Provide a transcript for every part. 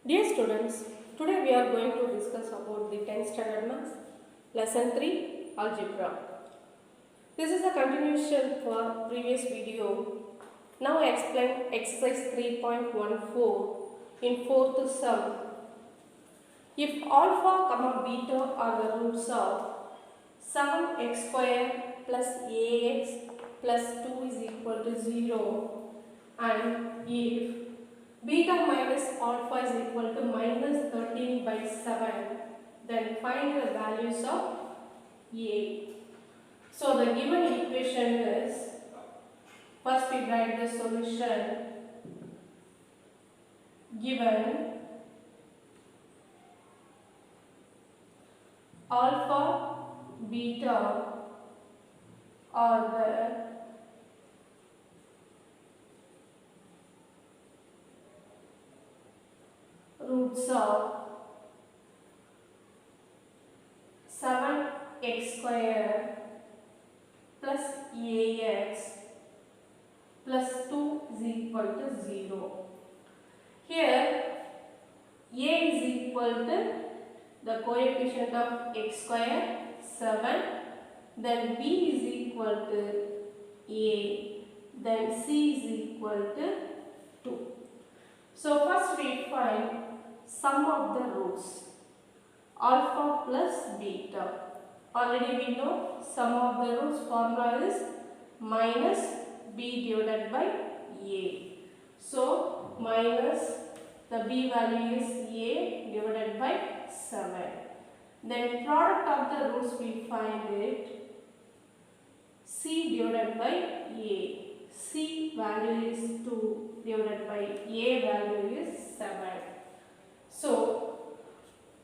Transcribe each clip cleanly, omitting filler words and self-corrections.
Dear students, today we are going to discuss about the 10th standard maths, lesson 3, algebra. This is a continuation for previous video. Now I explain exercise 3.14 in fourth sum. If alpha comma beta are the roots of 7x square plus ax plus 2 is equal to 0, and if beta minus alpha is equal to minus 13 by 7, then find the values of a. So the given equation is, first we write the solution. Given alpha, beta are the roots of 7x square plus ax plus 2 is equal to 0. Here a is equal to the coefficient of x square 7, then b is equal to a, then c is equal to 2. So first we find sum of the roots, alpha plus beta. Already we know sum of the roots formula is minus b divided by a. So minus the b value is a divided by 7. Then product of the roots we find it c divided by a. C value is 2 divided by a value is 7. So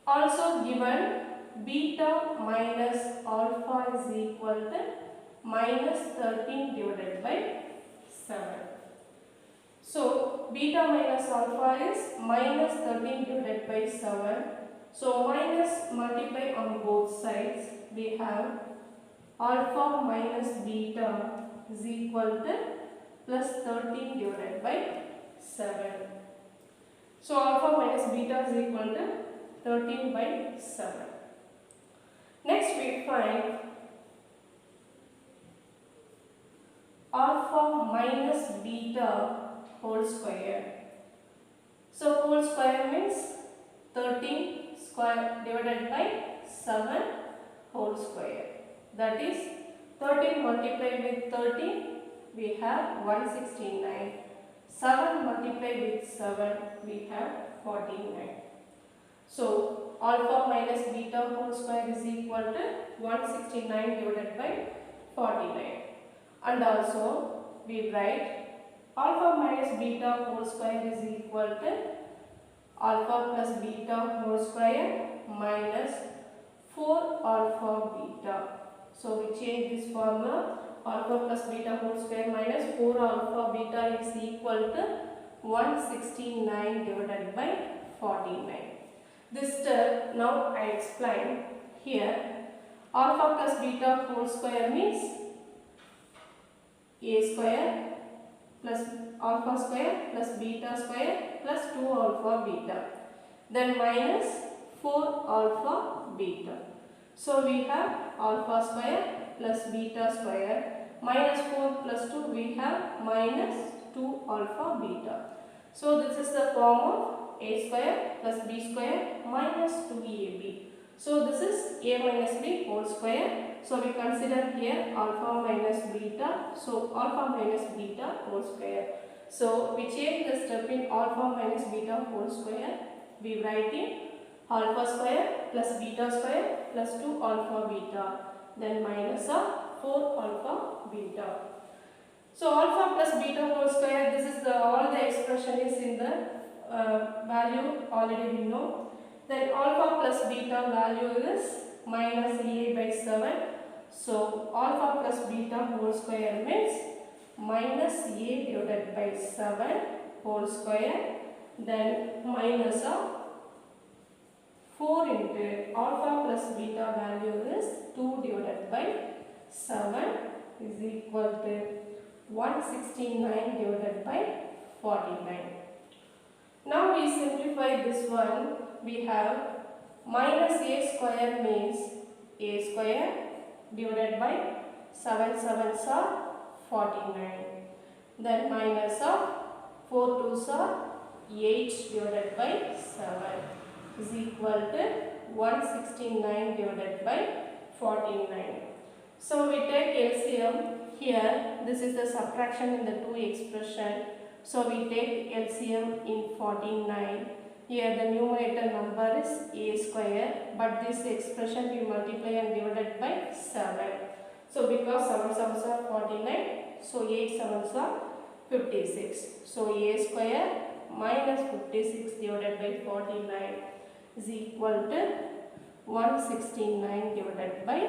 also given beta minus alpha is equal to minus 13 divided by 7. So beta minus alpha is minus 13 divided by 7. So minus multiply on both sides. We have alpha minus beta is equal to plus 13 divided by 7. So alpha minus beta is equal to 13 by 7. Next we find alpha minus beta whole square. So whole square means 13 square divided by 7 whole square. That is 13 multiplied with 13, we have 169. 7 multiplied with 7, we have 49. So alpha minus beta whole square is equal to 169 divided by 49. And also we write alpha minus beta whole square is equal to alpha plus beta whole square minus 4 alpha beta. So we change this formula. Alpha plus beta whole square minus 4 alpha beta is equal to 169 divided by 49. This term now I explain here. Alpha plus beta whole square means a square plus alpha square plus beta square plus 2 alpha beta. Then minus 4 alpha beta. So we have alpha square plus beta square minus 4 plus 2, we have minus 2 alpha beta. So this is the form of a square plus b square minus 2ab. So this is a minus b whole square. So we consider here alpha minus beta. So alpha minus beta whole square. So we change the step in alpha minus beta whole square. We write in alpha square plus beta square plus 2 alpha beta. Then minus of 4 alpha beta. So alpha plus beta whole square, this is all the expression is in the value already we know. Then alpha plus beta value is minus a by 7. So alpha plus beta whole square means minus a divided by 7 whole square. Then minus of 4 into alpha plus beta value is 2 divided by 7 is equal to 169 divided by 49. Now we simplify this one. We have minus a square means a square divided by 7 sevens are 49. Then minus of 4 twos are 8 divided by 7 is equal to 169 divided by 49. So we take LCM. Here this is the subtraction in the two expression. So we take LCM in 49. Here the numerator number is a square, but this expression we multiply and divided by 7. So because 7 sevens are 49, so 8 sevens are 56. So a square minus 56 divided by 49 is equal to 169 divided by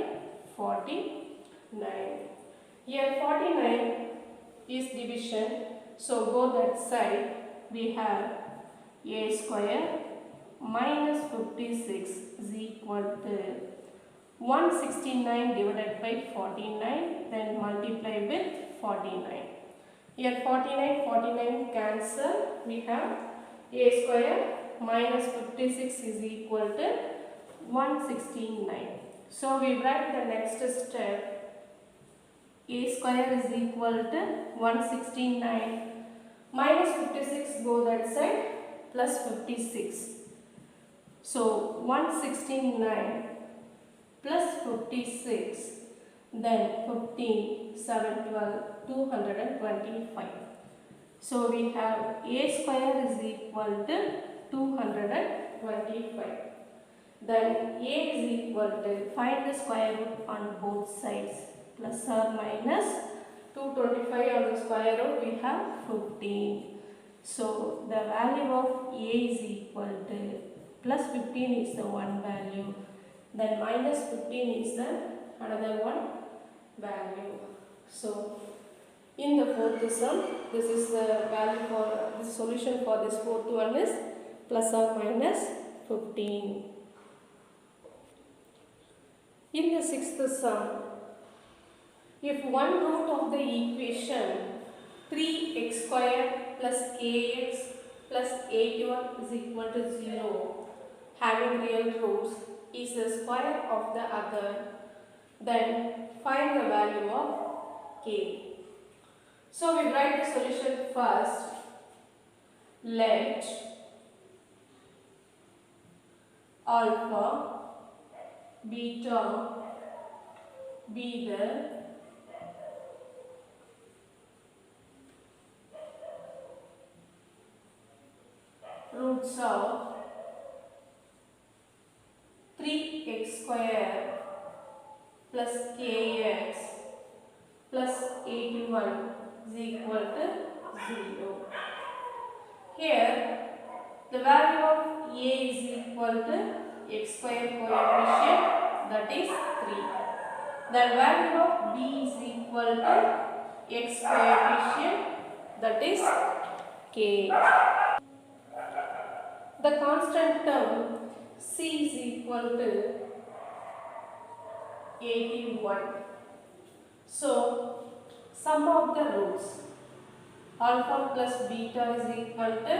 49. Here 49 is division. So go that side. We have a square minus 56 is equal to 169 divided by 49, then multiply with 49. Here 49 cancel. We have a square minus 56 is equal to 169. So we write the next step. A square is equal to 169 minus 56 go that side plus 56. So 169 plus 56, then 15, 7, 12, 225. So we have a square is equal to 225. Then a is equal to, find the square root on both sides, plus or minus 225 on the square root we have 15. So the value of a is equal to, plus 15 is the one value, then minus 15 is the another one value. So in the fourth sum, this is the value for the solution for this fourth one is plus or minus 15. In the sixth sum, if one root of the equation 3x squared plus ax plus 81 is equal to 0 having real roots is the square of the other, then find the value of k. So we write the solution first. Let alpha, beta be the roots of 3x square plus kx plus 81 is equal to 0. Here the value of a is equal to x square coefficient, that is 3. The value of b is equal to x coefficient, that is k. The constant term c is equal to 81. So sum of the roots alpha plus beta is equal to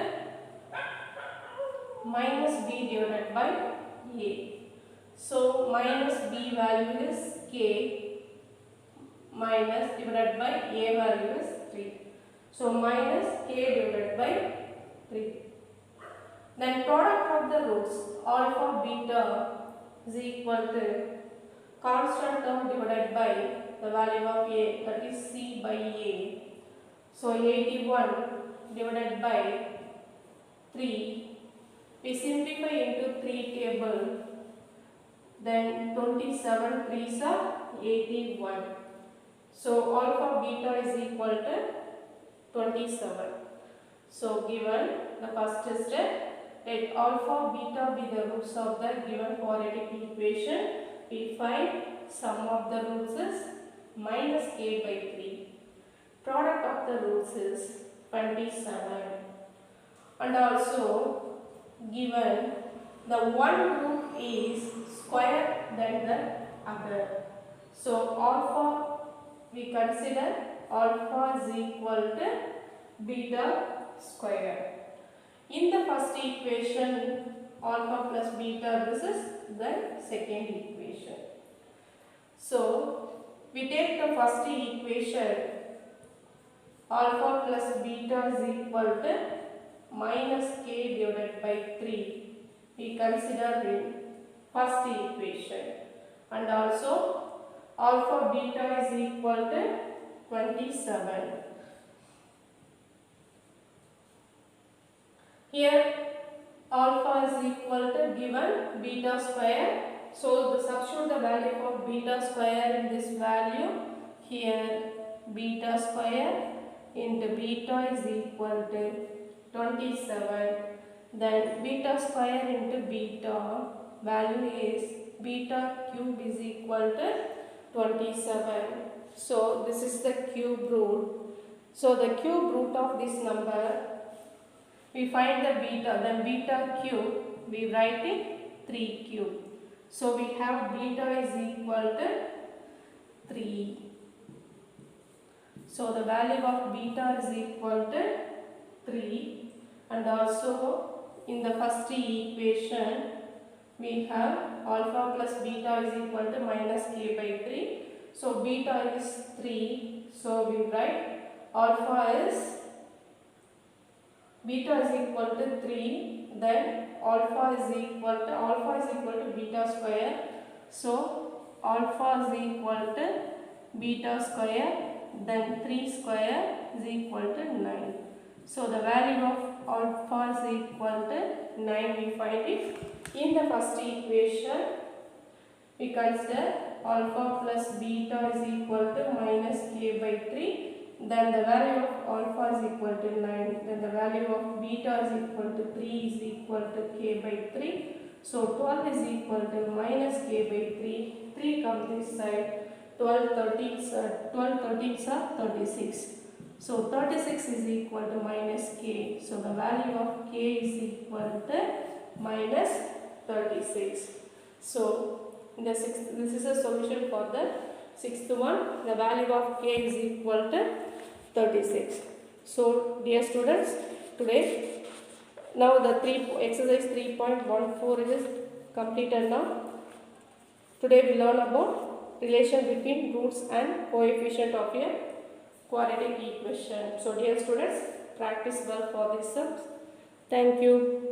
minus b divided by a. So minus b value is k minus divided by a value is 3. So minus k divided by 3. Then product of the roots alpha beta is equal to constant term divided by the value of a, that is c by a. So 81 divided by 3, we simplify into 3 table, then 27 3s are 81. So alpha beta is equal to 27. So given the first step, let alpha beta be the roots of the given quadratic equation. We find sum of the roots is minus k by 3. Product of the roots is 27. And also given the one root is square than the other. So alpha, we consider alpha is equal to beta square. In the first equation, alpha plus beta, this is the second equation. So we take the first equation, alpha plus beta is equal to minus k divided by 3. We consider in first equation, and also alpha beta is equal to 27. Here alpha is equal to given beta square. So substitute the value of beta square in this value. Here beta square into beta is equal to 27. Then beta square into beta value is beta cube is equal to 27. So this is the cube root. So the cube root of this number, we find the beta, then beta cube, we write it 3 cube. So we have beta is equal to 3. So the value of beta is equal to 3, and also in the first equation we have alpha plus beta is equal to minus k by 3. So beta is 3. So we write alpha is beta is equal to 3, then alpha is equal to beta square. So alpha is equal to beta square, then 3 square is equal to 9. So the value of alpha is equal to 9. We find it in the first equation. We consider alpha plus beta is equal to minus k by 3. Then the value of alpha is equal to 9. Then the value of beta is equal to 3 is equal to k by 3. So 12 is equal to minus k by 3. 3 comes this side. 12 13s are 36. So 36 is equal to minus k. So the value of k is equal to minus 36. So the sixth, this is a solution for the sixth one. The value of k is equal to 36. So dear students, today now the exercise 3.14 is completed now. Today we learn about relation between roots and coefficient of a quadratic equation. So dear students, practice well for this. Thank you.